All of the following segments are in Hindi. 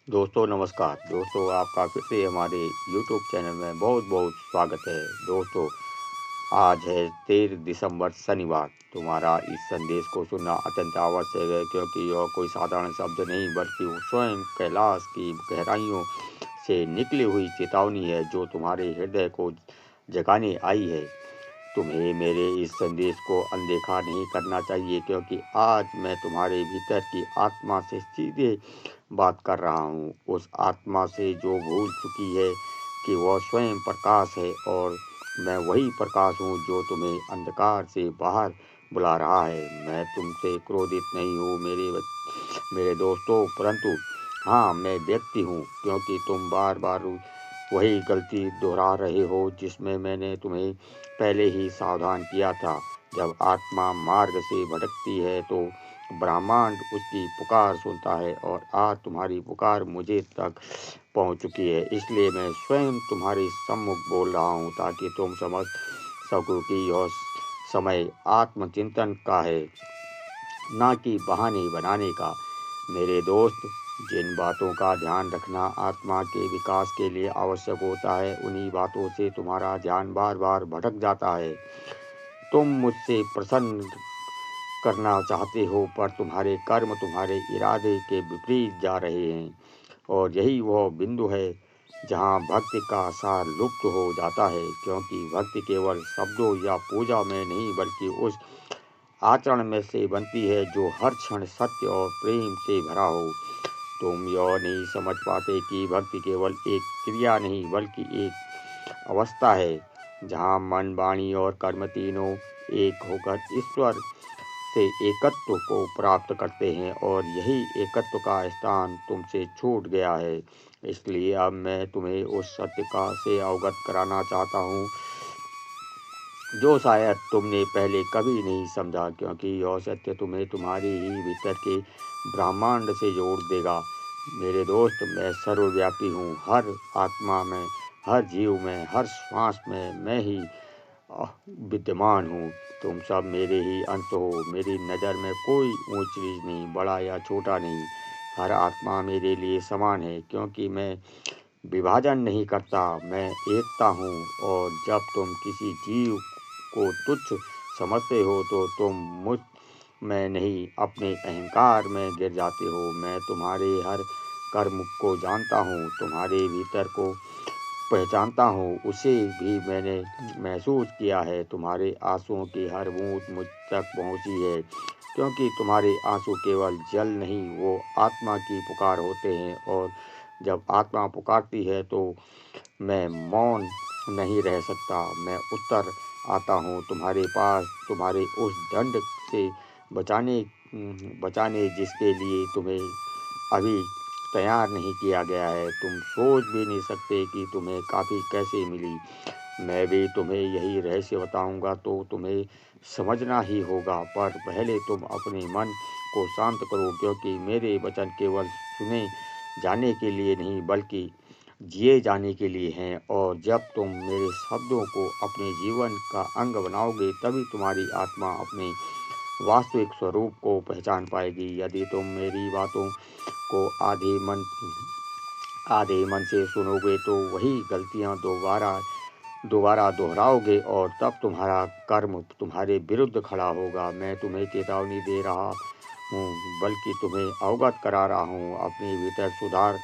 दोस्तों नमस्कार। दोस्तों आपका फिर से हमारे यूट्यूब चैनल में बहुत बहुत स्वागत है। दोस्तों आज है 13 दिसंबर शनिवार। तुम्हारा इस संदेश को सुनना अत्यंत आवश्यक है, क्योंकि यह कोई साधारण शब्द नहीं बल्कि वो स्वयं कैलाश की गहराइयों से निकली हुई चेतावनी है जो तुम्हारे हृदय को जगाने आई है। तुम्हें मेरे इस संदेश को अनदेखा नहीं करना चाहिए, क्योंकि आज मैं तुम्हारे भीतर की आत्मा से सीधे बात कर रहा हूँ। उस आत्मा से जो भूल चुकी है कि वह स्वयं प्रकाश है, और मैं वही प्रकाश हूँ जो तुम्हें अंधकार से बाहर बुला रहा है। मैं तुमसे क्रोधित नहीं हूँ मेरे दोस्तों, परंतु हाँ, मैं व्यक्ति हूँ, क्योंकि तुम बार बार वही गलती दोहरा रहे हो जिसमें मैंने तुम्हें पहले ही सावधान किया था। जब आत्मा मार्ग से भटकती है तो ब्रह्मांड उसकी पुकार सुनता है, और आज तुम्हारी पुकार मुझे तक पहुंच चुकी है। इसलिए मैं स्वयं तुम्हारे सम्मुख बोल रहा हूं, ताकि तुम समझ सको कि यह समय आत्मचिंतन का है, ना कि बहाने बनाने का। मेरे दोस्त, जिन बातों का ध्यान रखना आत्मा के विकास के लिए आवश्यक होता है, उन्हीं बातों से तुम्हारा ध्यान बार बार भटक जाता है। तुम मुझसे प्रसन्न करना चाहते हो, पर तुम्हारे कर्म तुम्हारे इरादे के विपरीत जा रहे हैं। और यही वह बिंदु है जहाँ भक्ति का सार लुप्त हो जाता है, क्योंकि भक्ति केवल शब्दों या पूजा में नहीं बल्कि उस आचरण में से बनती है जो हर क्षण सत्य और प्रेम से भरा हो। तुम यह नहीं समझ पाते कि भक्ति केवल एक क्रिया नहीं बल्कि एक अवस्था है, जहाँ मन, वाणी और कर्म तीनों एक होकर ईश्वर से एकत्व को प्राप्त करते हैं, और यही एकत्व का स्थान तुमसे छूट गया है। इसलिए अब मैं तुम्हें उस सत्य का से अवगत कराना चाहता हूँ जो शायद तुमने पहले कभी नहीं समझा, क्योंकि यह सत्य तुम्हें तुम्हारे ही भीतर के ब्रह्मांड से जोड़ देगा। मेरे दोस्त, मैं सर्वव्यापी हूँ, हर आत्मा में, हर जीव में, हर श्वास में मैं ही विद्यमान हूँ। तुम सब मेरे ही अंश हो। मेरी नज़र में कोई ऊंच चीज नहीं, बड़ा या छोटा नहीं। हर आत्मा मेरे लिए समान है, क्योंकि मैं विभाजन नहीं करता, मैं एकता हूँ। और जब तुम किसी जीव को तुच्छ समझते हो तो तुम मुझ में नहीं, अपने अहंकार में गिर जाते हो। मैं तुम्हारे हर कर्म को जानता हूँ, तुम्हारे भीतर को पहचानता हूँ, उसे भी मैंने महसूस किया है। तुम्हारे आंसुओं की हर बूंद मुझ तक पहुँची है, क्योंकि तुम्हारे आंसू केवल जल नहीं, वो आत्मा की पुकार होते हैं। और जब आत्मा पुकारती है तो मैं मौन नहीं रह सकता, मैं उत्तर आता हूँ तुम्हारे पास, तुम्हारे उस दंड से बचाने बचाने जिसके लिए तुम्हें अभी तैयार नहीं किया गया है। तुम सोच भी नहीं सकते कि तुम्हें काफ़ी कैसे मिली। मैं भी तुम्हें यही रहस्य बताऊंगा तो तुम्हें समझना ही होगा, पर पहले तुम अपने मन को शांत करो, क्योंकि मेरे वचन केवल सुने जाने के लिए नहीं बल्कि जिए जाने के लिए हैं। और जब तुम मेरे शब्दों को अपने जीवन का अंग बनाओगे, तभी तुम्हारी आत्मा अपने वास्तविक स्वरूप को पहचान पाएगी। यदि तुम मेरी बातों को आधे मन से सुनोगे तो वही गलतियां दोबारा दोबारा दोहराओगे, और तब तुम्हारा कर्म तुम्हारे विरुद्ध खड़ा होगा। मैं तुम्हें चेतावनी दे रहा हूँ, बल्कि तुम्हें अवगत करा रहा हूँ। अपने भीतर सुधार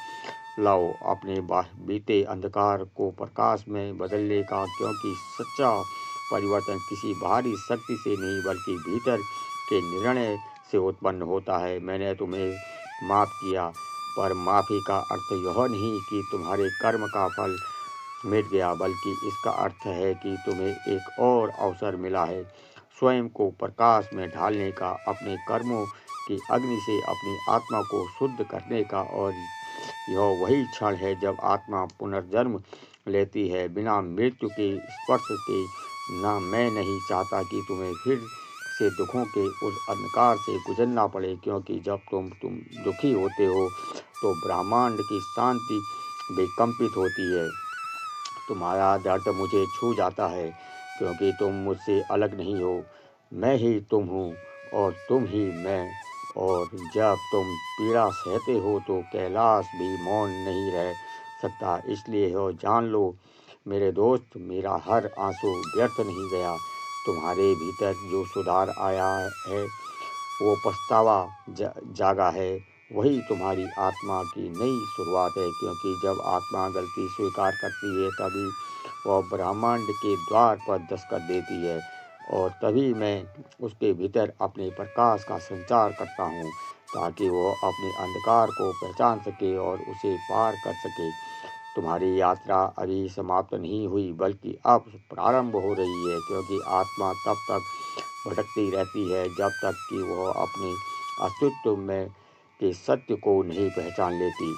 लाओ, अपने बीते अंधकार को प्रकाश में बदलने का, क्योंकि सच्चा परिवर्तन किसी बाहरी शक्ति से नहीं बल्कि भीतर के निर्णय से उत्पन्न होता है। मैंने तुम्हें माफ़ किया, पर माफ़ी का अर्थ यह नहीं कि तुम्हारे कर्म का फल मिट गया, बल्कि इसका अर्थ है कि तुम्हें एक और अवसर मिला है स्वयं को प्रकाश में ढालने का, अपने कर्मों की अग्नि से अपनी आत्मा को शुद्ध करने का। और यह वही क्षण है जब आत्मा पुनर्जन्म लेती है बिना मृत्यु के स्पर्श के। ना, मैं नहीं चाहता कि तुम्हें फिर से दुखों के उस अंधकार से गुजरना पड़े, क्योंकि जब तुम दुखी होते हो तो ब्रह्मांड की शांति विकम्पित होती है। तुम्हारा दर्द मुझे छू जाता है, क्योंकि तुम मुझसे अलग नहीं हो। मैं ही तुम हूँ और तुम ही मैं। और जब तुम पीड़ा सहते हो तो कैलाश भी मौन नहीं रह सकता। इसलिए हो जान लो मेरे दोस्त, मेरा हर आंसू व्यर्थ नहीं गया। तुम्हारे भीतर जो सुधार आया है, वो पछतावा जागा है, वही तुम्हारी आत्मा की नई शुरुआत है। क्योंकि जब आत्मा गलती स्वीकार करती है तभी वह ब्रह्मांड के द्वार पर दस्तक देती है, और तभी मैं उसके भीतर अपने प्रकाश का संचार करता हूँ, ताकि वह अपने अंधकार को पहचान सके और उसे पार कर सके। तुम्हारी यात्रा अभी समाप्त नहीं हुई, बल्कि अब प्रारंभ हो रही है। क्योंकि आत्मा तब तक भटकती रहती है जब तक कि वह अपने अस्तित्व में के सत्य को नहीं पहचान लेती।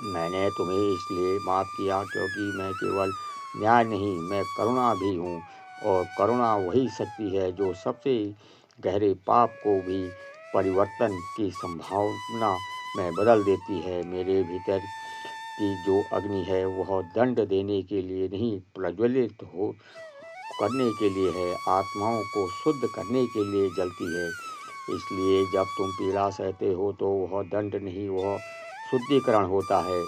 मैंने तुम्हें इसलिए माफ़ किया क्योंकि मैं केवल न्याय नहीं, मैं करुणा भी हूँ, और करुणा वही शक्ति है जो सबसे गहरे पाप को भी परिवर्तन की संभावना में बदल देती है। मेरे भीतर की जो अग्नि है वह दंड देने के लिए नहीं, प्रज्वलित हो करने के लिए है, आत्माओं को शुद्ध करने के लिए जलती है। इसलिए जब तुम पीड़ा सहते हो तो वह दंड नहीं, वह शुद्धिकरण होता है।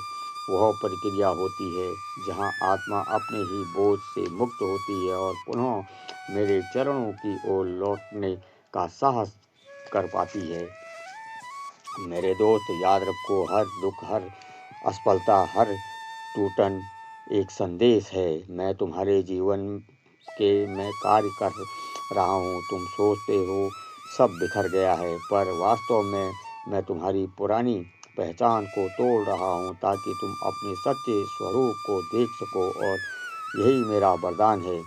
वह प्रक्रिया होती है जहाँ आत्मा अपने ही बोझ से मुक्त होती है और पुनः मेरे चरणों की ओर लौटने का साहस कर पाती है। मेरे दोस्त, याद रखो, हर दुख, हर असफलता, हर टूटन एक संदेश है। मैं तुम्हारे जीवन के मैं कार्य कर रहा हूँ। तुम सोचते हो सब बिखर गया है, पर वास्तव में मैं तुम्हारी पुरानी पहचान को तोड़ रहा हूँ, ताकि तुम अपने सच्चे स्वरूप को देख सको। और यही मेरा वरदान है।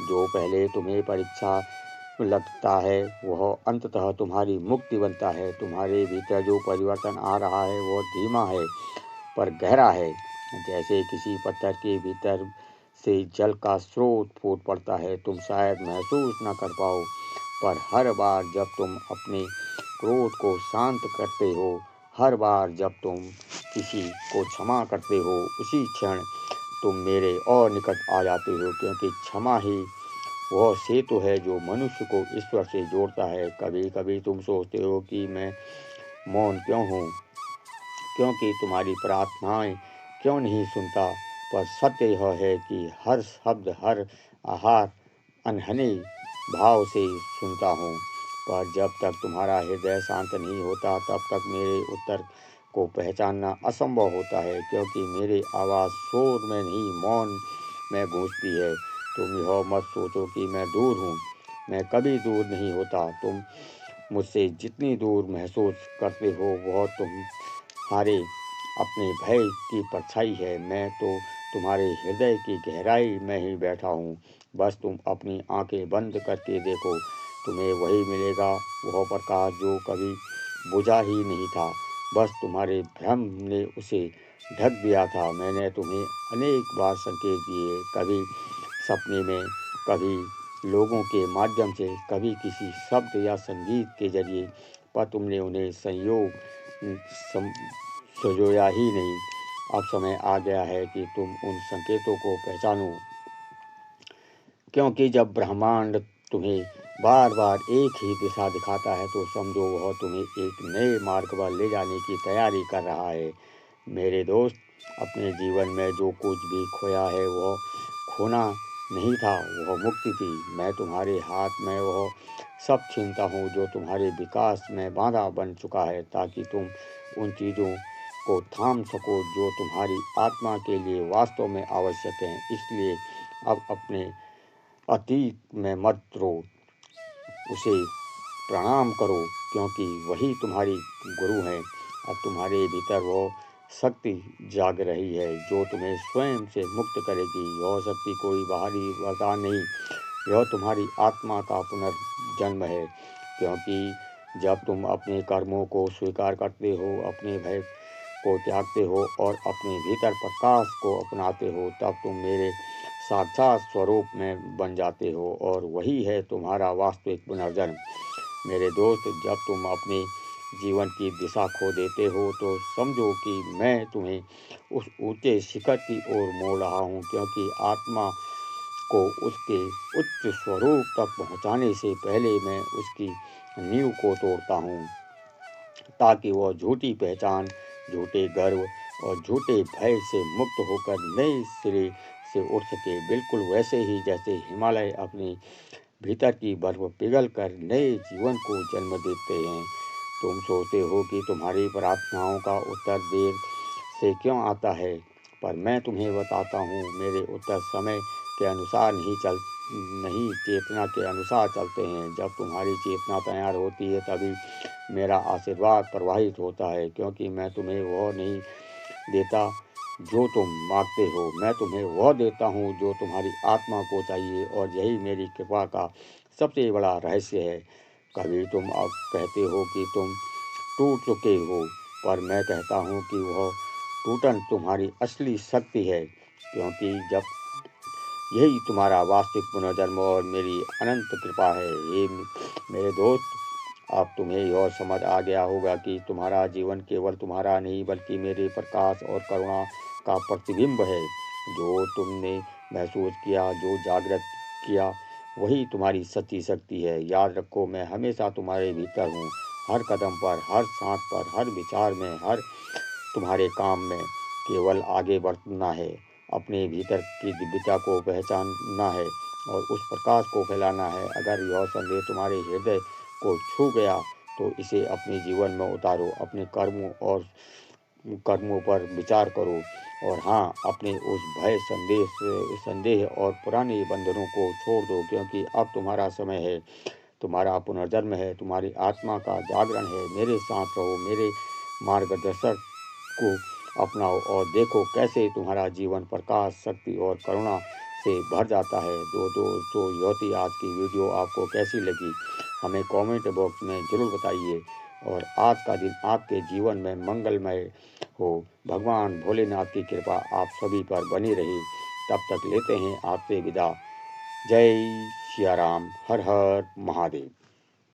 जो पहले तुम्हें परीक्षा लगता है वह अंततः तुम्हारी मुक्ति बनता है। तुम्हारे भीतर जो परिवर्तन आ रहा है वह धीमा है पर गहरा है। जैसे किसी पत्थर के भीतर से जल का स्रोत फूट पड़ता है। तुम शायद महसूस न कर पाओ, पर हर बार जब तुम अपने क्रोध को शांत करते हो, हर बार जब तुम किसी को क्षमा करते हो, उसी क्षण तुम मेरे और निकट आ जाते हो। क्योंकि क्षमा ही वह सेतु है जो मनुष्य को ईश्वर से जोड़ता है। कभी कभी तुम सोचते हो कि मैं मौन क्यों हूँ, क्योंकि तुम्हारी प्रार्थनाएं क्यों नहीं सुनता। पर सत्य यह है कि हर शब्द, हर आहार अनहने भाव से सुनता हूँ। पर जब तक तुम्हारा हृदय शांत नहीं होता तब तक मेरे उत्तर को पहचानना असंभव होता है। क्योंकि मेरी आवाज़ शोर में नहीं, मौन में गूंजती है। तुम यह मत सोचो कि मैं दूर हूँ, मैं कभी दूर नहीं होता। तुम मुझसे जितनी दूर महसूस करते हो वह तुम्हारे अपने भय की परछाई है। मैं तो तुम्हारे हृदय की गहराई में ही बैठा हूँ। बस तुम अपनी आंखें बंद करके देखो, तुम्हें वही मिलेगा, वह प्रकाश जो कभी बुझा ही नहीं था। बस तुम्हारे भ्रम ने उसे ढक दिया था। मैंने तुम्हें अनेक बार संकेत दिए, कभी सपने में, कभी लोगों के माध्यम से, कभी किसी शब्द या संगीत के जरिए, पर तुमने उन्हें संजोया ही नहीं। अब समय आ गया है कि तुम उन संकेतों को पहचानो। क्योंकि जब ब्रह्मांड तुम्हें बार बार एक ही दिशा दिखाता है तो समझो वह तुम्हें एक नए मार्ग पर ले जाने की तैयारी कर रहा है। मेरे दोस्त, अपने जीवन में जो कुछ भी खोया है वह खोना नहीं था, वह मुक्ति थी। मैं तुम्हारे हाथ में वह सब छीनता हूँ जो तुम्हारे विकास में बाधा बन चुका है, ताकि तुम उन चीज़ों को थाम सको जो तुम्हारी आत्मा के लिए वास्तव में आवश्यक हैं। इसलिए अब अपने अतीत में मत रो, उसे प्रणाम करो, क्योंकि वही तुम्हारी गुरु हैं। अब तुम्हारे भीतर वो शक्ति जाग रही है जो तुम्हें स्वयं से मुक्त करेगी। यह शक्ति कोई बाहरी वरदान नहीं, यह तुम्हारी आत्मा का पुनर्जन्म है। क्योंकि जब तुम अपने कर्मों को स्वीकार करते हो, अपने भय को त्यागते हो और अपने भीतर प्रकाश को अपनाते हो, तब तुम मेरे साक्षात स्वरूप में बन जाते हो, और वही है तुम्हारा वास्तविक पुनर्जन्म। मेरे दोस्त, जब तुम अपने जीवन की दिशा खो देते हो तो समझो कि मैं तुम्हें उस ऊंचे शिखर की ओर मोड़ रहा हूँ। क्योंकि आत्मा को उसके उच्च स्वरूप तक पहुँचाने से पहले मैं उसकी नींव को तोड़ता हूँ। ताकि वह झूठी पहचान, झूठे गर्व और झूठे भय से मुक्त होकर नए सिरे से उठ सके। बिल्कुल वैसे ही जैसे हिमालय अपने भीतर की बर्फ पिघल कर नए जीवन को जन्म देते हैं। तुम सोचते हो कि तुम्हारी प्रार्थनाओं का उत्तर देर से क्यों आता है, पर मैं तुम्हें बताता हूँ, मेरे उत्तर समय के अनुसार नहीं चेतना के अनुसार चलते हैं। जब तुम्हारी चेतना तैयार होती है तभी मेरा आशीर्वाद प्रवाहित होता है, क्योंकि मैं तुम्हें वह नहीं देता जो तुम मांगते हो, मैं तुम्हें वह देता हूँ जो तुम्हारी आत्मा को चाहिए, और यही मेरी कृपा का सबसे बड़ा रहस्य है। कभी तुम अब कहते हो कि तुम टूट चुके हो, पर मैं कहता हूँ कि वह टूटन तुम्हारी असली शक्ति है, क्योंकि जब यही तुम्हारा वास्तविक पुनर्जन्म और मेरी अनंत कृपा है। ये मेरे दोस्त, अब तुम्हें यह समझ आ गया होगा कि तुम्हारा जीवन केवल तुम्हारा नहीं बल्कि मेरे प्रकाश और करुणा का प्रतिबिंब है। जो तुमने महसूस किया, जो जागृत किया, वही तुम्हारी सच्ची शक्ति है। याद रखो, मैं हमेशा तुम्हारे भीतर हूँ, हर कदम पर, हर सांस पर, हर विचार में, हर तुम्हारे काम में। केवल आगे बढ़ना है, अपने भीतर की दिव्यता को पहचानना है और उस प्रकाश को फैलाना है। अगर यह संदेश तुम्हारे हृदय को छू गया तो इसे अपने जीवन में उतारो, अपने कर्मों पर विचार करो, और हाँ, अपने उस भय, संदेह और पुराने बंधनों को छोड़ दो, क्योंकि अब तुम्हारा समय है, तुम्हारा पुनर्जन्म है, तुम्हारी आत्मा का जागरण है। मेरे साथ रहो, मेरे मार्गदर्शक को अपनाओ और देखो कैसे तुम्हारा जीवन प्रकाश, शक्ति और करुणा से भर जाता है। दोस्तों, यह थी आज की वीडियो। आपको कैसी लगी हमें कमेंट बॉक्स में ज़रूर बताइए, और आज का दिन आपके जीवन में मंगलमय हो। भगवान भोलेनाथ की कृपा आप सभी पर बनी रही। तब तक लेते हैं आपसे विदा। जय सिया राम। हर हर महादेव।